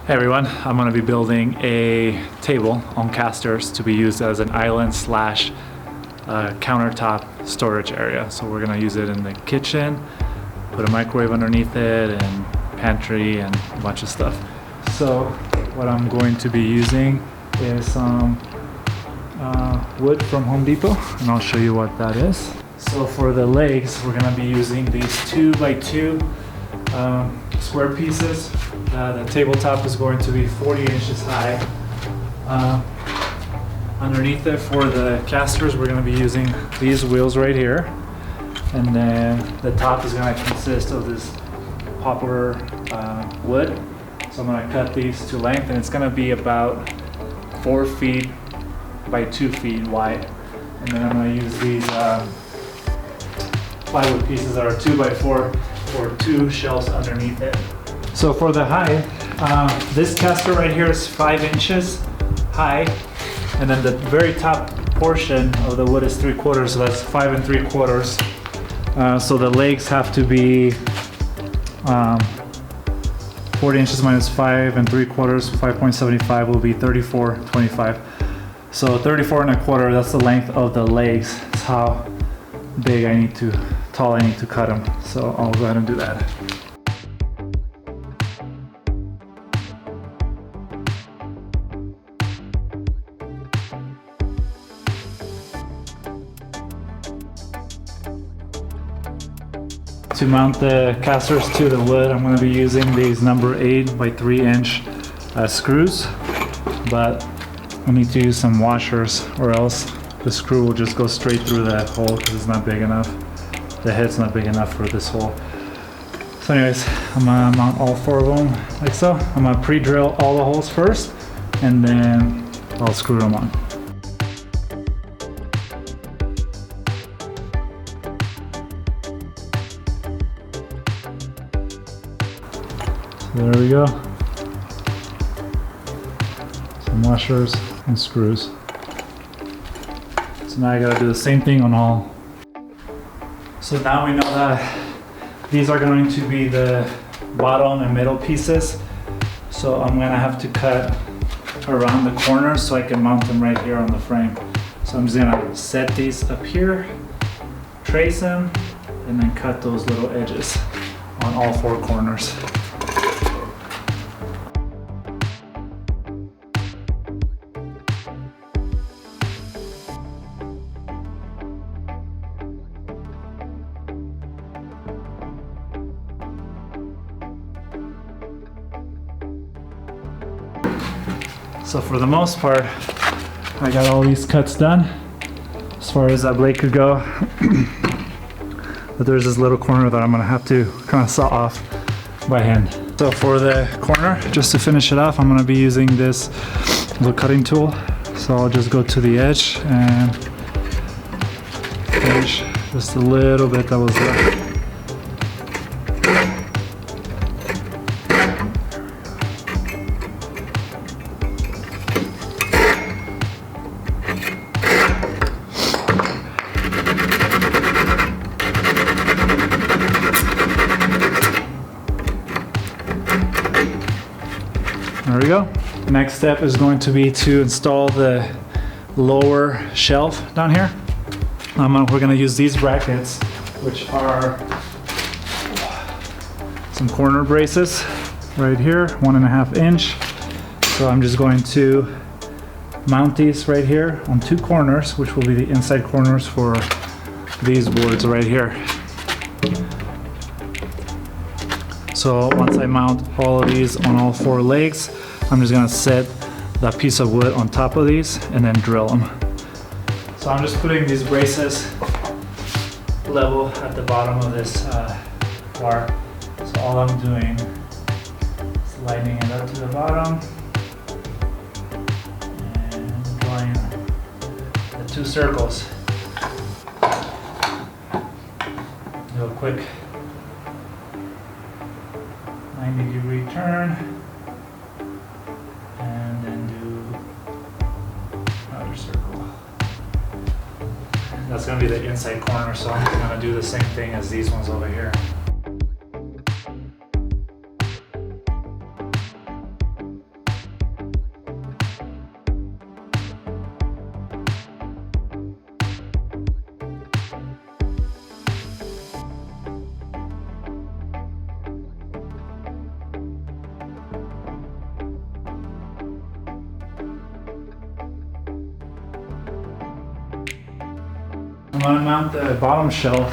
Hey everyone, I'm going to be building a table on casters to be used as an island slash countertop storage area. So we're going to use it in the kitchen, put a microwave underneath it, and pantry and a bunch of stuff. So what I'm going to be using is some wood from Home Depot, and I'll show you what that is. So for the legs, we're going to be using these 2x2 square pieces. The tabletop is going to be 40 inches high. Underneath it for the casters, we're going to be using these wheels right here. And then the top is going to consist of this poplar wood. So I'm going to cut these to length, and it's going to be about 4 feet by 2 feet wide. And then I'm going to use these plywood pieces that are 2x4 for 2 shelves underneath it. So for the height, this caster right here is 5 inches high, and then the very top portion of the wood is 3/4, so that's 5 3/4. So the legs have to be 40 inches minus 5 3/4, 5.75 will be 34.25. So 34.25, that's the length of the legs. That's how tall I need to cut them. So I'll go ahead and do that. To mount the casters to the wood, I'm going to be using these number 8 by 3 inch screws, but I need to use some washers or else the screw will just go straight through that hole because it's not big enough. The head's not big enough for this hole. So anyways, I'm going to mount all 4 of them like so. I'm going to pre-drill all the holes first, and then I'll screw them on. There we go. Some washers and screws. So now I gotta do the same thing on all. So now we know that these are going to be the bottom and middle pieces. So I'm gonna have to cut around the corners so I can mount them right here on the frame. So I'm just gonna set these up here, trace them, and then cut those little edges on all 4 corners. So for the most part, I got all these cuts done as far as that blade could go. But there's this little corner that I'm gonna have to kind of saw off by hand. So for the corner, just to finish it off, I'm gonna be using this little cutting tool. So I'll just go to the edge and finish just a little bit that was left. There we go. Next step is going to be to install the lower shelf down here. We're going to use these brackets, which are some corner braces right here, 1.5 inch. So I'm just going to mount these right here on 2 corners, which will be the inside corners for these boards right here. So once I mount all of these on all 4 legs, I'm just gonna set that piece of wood on top of these and then drill them. So I'm just putting these braces level at the bottom of this bar. So all I'm doing is lining it up to the bottom and drawing the 2 circles. Do a quick 90-degree turn. And then do another circle. That's going to be the inside corner, so I'm going to do the same thing as these ones over here. I'm gonna mount the bottom shelf.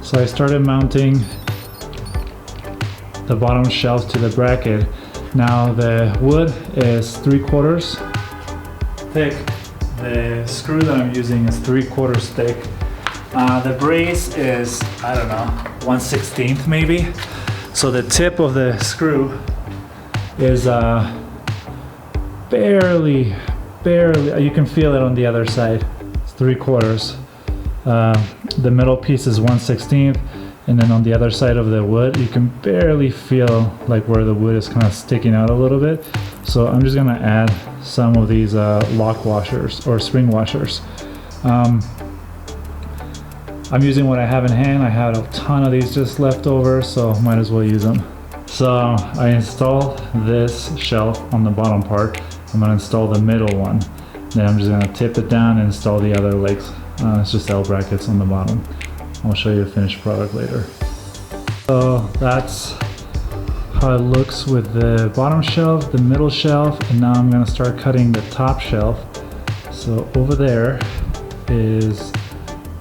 So I started mounting the bottom shelf to the bracket. Now the wood is 3/4 thick. The screw that I'm using is 3/4 thick. The brace is, I don't know, 1/16 maybe. So the tip of the screw is barely, you can feel it on the other side. It's 3/4. The middle piece is 1/16, and then on the other side of the wood, you can barely feel like where the wood is kind of sticking out a little bit. So I'm just gonna add some of these lock washers or spring washers. I'm using what I have in hand. I had a ton of these just left over, so might as well use them. So I installed this shelf on the bottom part. I'm gonna install the middle one. Then I'm just gonna tip it down and install the other legs. It's just L brackets on the bottom. I'll show you the finished product later. So that's how it looks with the bottom shelf, the middle shelf, and now I'm gonna start cutting the top shelf. So over there is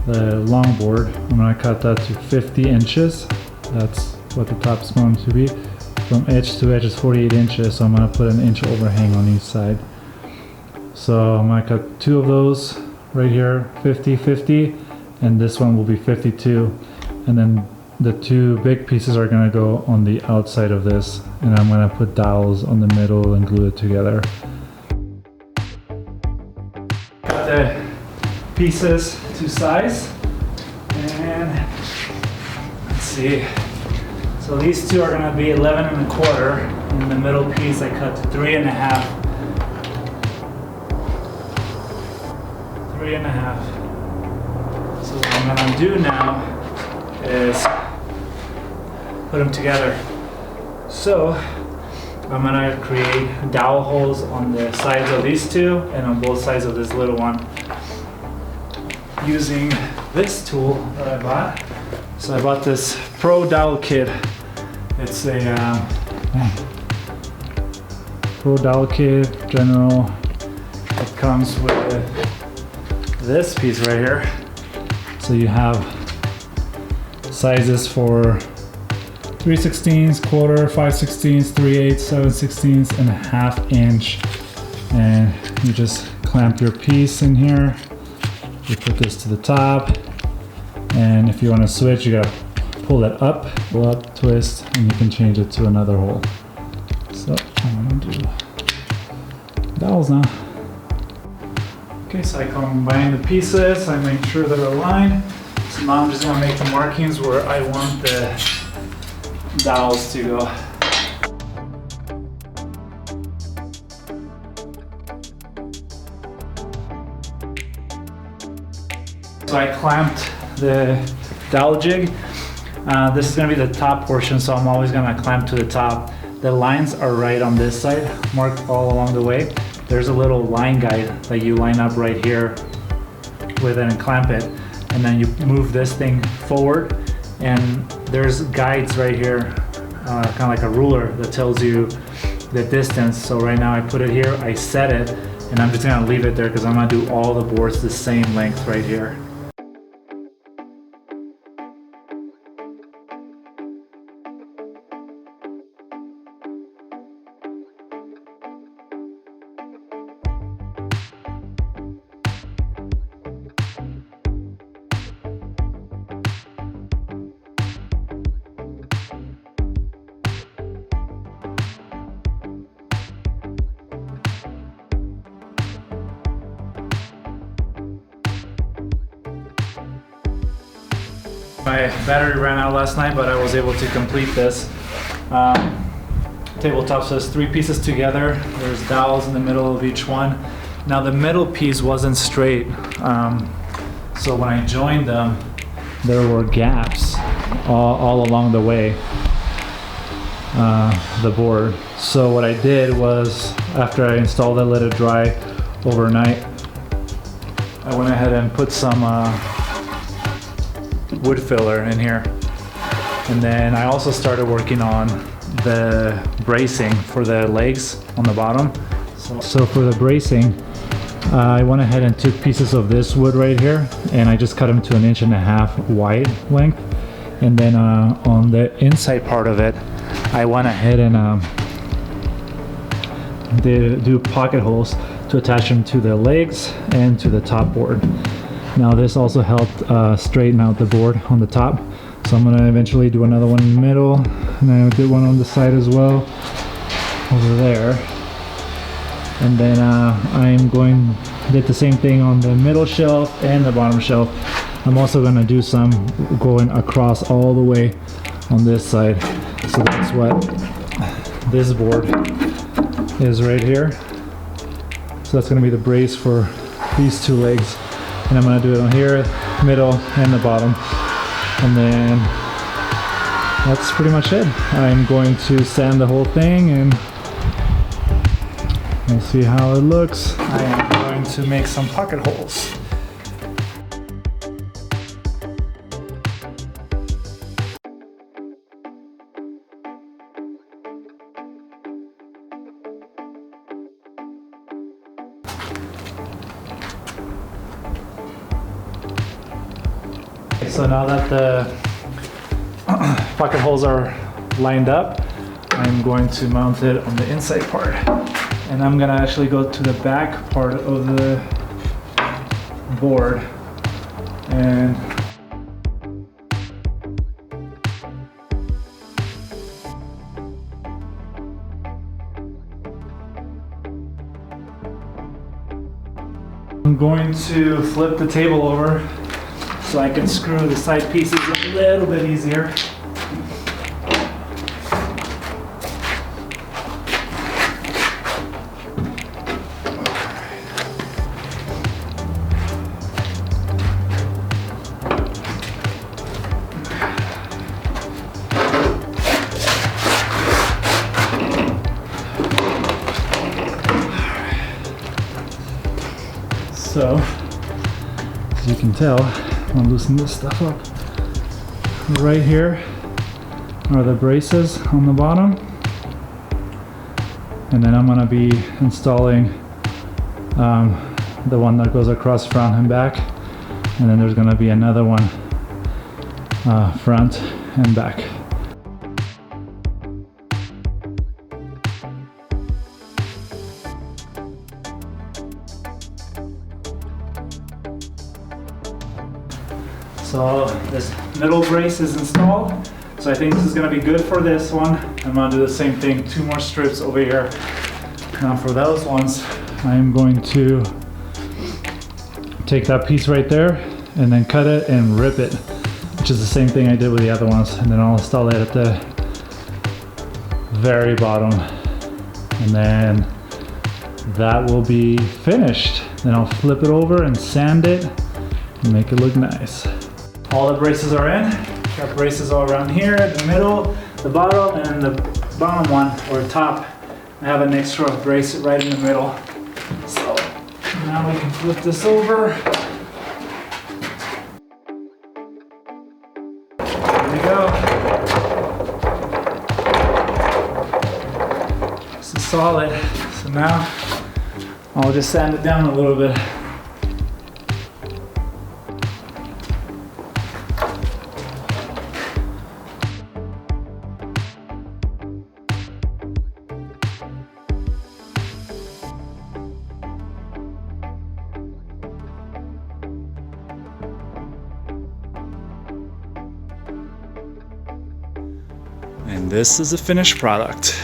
the long board. I'm gonna cut that to 50 inches. That's what the top is going to be. From edge to edge is 48 inches, so I'm gonna put an inch overhang on each side. So I'm gonna cut 2 of those right here, 50-50, and this one will be 52. And then the 2 big pieces are gonna go on the outside of this, and I'm gonna put dowels on the middle and glue it together. Cut the pieces to size, and let's see. So these 2 are gonna be 11 1/4, and the middle piece I cut to 3 1/2. 3 1/2. So what I'm gonna do now is put them together. So I'm gonna create dowel holes on the sides of these 2 and on both sides of this little one using this tool that I bought. So I bought this Pro Dowel kit. It's a Pro Dowel kit general. It comes with this piece right here. So you have sizes for 3/16, quarter, 5/16, 3/8, 7/16, and 1/2 inch. And you just clamp your piece in here. You put this to the top. And if you want to switch, you gotta pull it up, twist, and you can change it to another hole. So I'm gonna do dowels now. Okay, so I combine the pieces, I make sure they're aligned. So now I'm just gonna make the markings where I want the dowels to go. So I clamped the dowel jig. This is gonna be the top portion, so I'm always gonna clamp to the top. The lines are right on this side, marked all along the way. There's a little line guide that you line up right here with it and clamp it. And then you move this thing forward, and there's guides right here, kind of like a ruler that tells you the distance. So right now I put it here, I set it, and I'm just gonna leave it there because I'm gonna do all the boards the same length right here. My battery ran out last night, but I was able to complete this. Tabletop says 3 pieces together. There's dowels in the middle of each one. Now the middle piece wasn't straight, so when I joined them, there were gaps all along the way, the board. So what I did was, after I installed it, let it dry overnight, I went ahead and put some wood filler in here. And then I also started working on the bracing for the legs on the bottom. So for the bracing, I went ahead and took pieces of this wood right here, and I just cut them to 1.5 inch wide length. And then on the inside part of it, I went ahead and do pocket holes to attach them to the legs and to the top board. Now this also helped straighten out the board on the top. So I'm gonna eventually do another one in the middle, and then I did one on the side as well, over there. And then did the same thing on the middle shelf and the bottom shelf. I'm also gonna do some going across all the way on this side. So that's what this board is right here. So that's gonna be the brace for these two legs. And I'm gonna do it on here, middle, and the bottom. And then that's pretty much it. I'm going to sand the whole thing and we'll see how it looks. I am going to make some pocket holes. So now that the pocket holes are lined up, I'm going to mount it on the inside part. And I'm gonna actually go to the back part of the board and I'm going to flip the table over so I can screw the side pieces a little bit easier. So, as you can tell, I'm gonna loosen this stuff up. Right here are the braces on the bottom. And then I'm gonna be installing the one that goes across front and back. And then there's gonna be another one front and back. So this middle brace is installed. So I think this is gonna be good for this one. I'm gonna do the same thing, 2 more strips over here. Now for those ones, I'm going to take that piece right there and then cut it and rip it, which is the same thing I did with the other ones. And then I'll install it at the very bottom. And then that will be finished. Then I'll flip it over and sand it and make it look nice. All the braces are in. Got braces all around here, the middle, the bottom, and the bottom one, or top. I have an extra brace right in the middle. So now we can flip this over. There we go. This is solid. So now I'll just sand it down a little bit. And this is the finished product.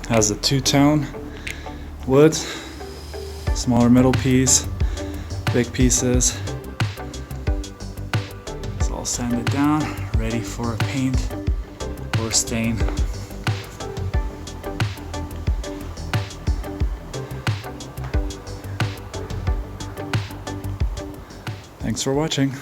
Has a 2-tone wood, smaller middle piece, big pieces. It's all sanded down, ready for a paint or stain. Thanks for watching.